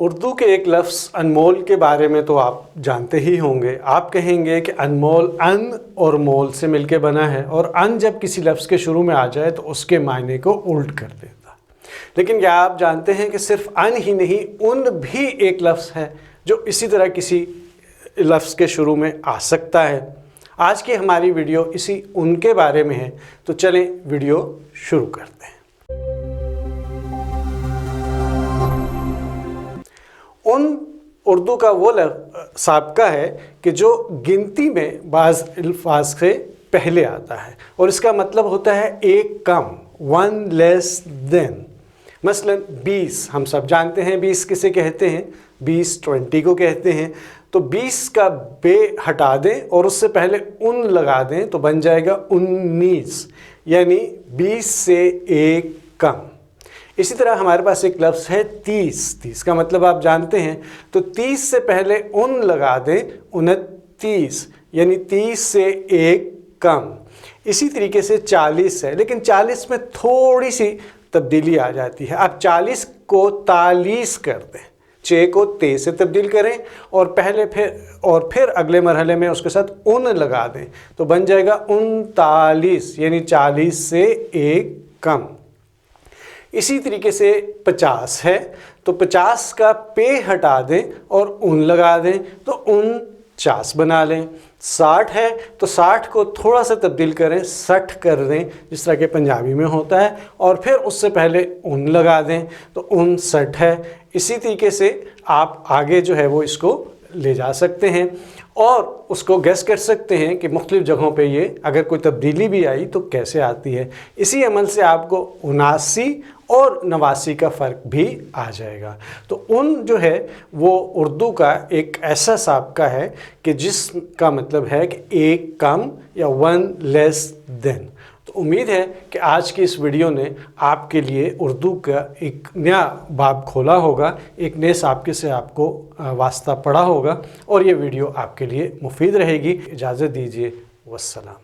اردو کے ایک لفظ انمول کے بارے میں تو آپ جانتے ہی ہوں گے. آپ کہیں گے کہ انمول ان اور مول سے مل کے بنا ہے، اور ان جب کسی لفظ کے شروع میں آ جائے تو اس کے معنی کو الٹ کر دیتا. لیکن کیا آپ جانتے ہیں کہ صرف ان ہی نہیں، ان بھی ایک لفظ ہے جو اسی طرح کسی لفظ کے شروع میں آ سکتا ہے. آج کی ہماری ویڈیو اسی ان کے بارے میں ہے، تو چلیں ویڈیو شروع کرتے ہیں. ان اردو کا وہ سابقہ ہے کہ جو گنتی میں بعض الفاظ سے پہلے آتا ہے، اور اس کا مطلب ہوتا ہے ایک کم، ون لیس دین. مثلا 20 ہم سب جانتے ہیں 20 کسے کہتے ہیں، 20 کو کہتے ہیں. تو 20 کا بے ہٹا دیں اور اس سے پہلے ان لگا دیں تو بن جائے گا 19، یعنی 20 سے ایک کم. اسی طرح ہمارے پاس ایک لفظ ہے 30 کا مطلب آپ جانتے ہیں. تو 30 سے پہلے ان لگا دیں 29، یعنی 30 سے ایک کم. اسی طریقے سے 40 ہے، لیکن 40 میں تھوڑی سی تبدیلی آ جاتی ہے. آپ 40 کو 43 کر دیں، 6 کو تے سے تبدیل کریں اور پھر اگلے مرحلے میں اس کے ساتھ ان لگا دیں تو بن جائے گا 39، یعنی 40 سے ایک کم. اسی طریقے سے 50 ہے تو 50 کا پے ہٹا دیں اور ان لگا دیں تو 49 بنا لیں. 60 ہے تو 60 کو تھوڑا سا تبدیل کریں، 60 کر دیں جس طرح کہ پنجابی میں ہوتا ہے، اور پھر اس سے پہلے ان لگا دیں تو 59 ہے. اسی طریقے سے آپ آگے جو ہے وہ اس کو لے جا سکتے ہیں اور اس کو گیس کر سکتے ہیں کہ مختلف جگہوں پہ یہ اگر کوئی تبدیلی بھی آئی تو کیسے آتی ہے. اسی عمل سے آپ کو 79 اور 89 کا فرق بھی آ جائے گا. تو ان جو ہے وہ اردو کا ایک ایسا سابقہ ہے کہ جس کا مطلب ہے کہ ایک کم یا ون لیس دین. تو امید ہے کہ آج کی اس ویڈیو نے آپ کے لیے اردو کا ایک نیا باب کھولا ہوگا، ایک نئے سابقے سے آپ کو واسطہ پڑا ہوگا، اور یہ ویڈیو آپ کے لیے مفید رہے گی. اجازت دیجیے، والسلام.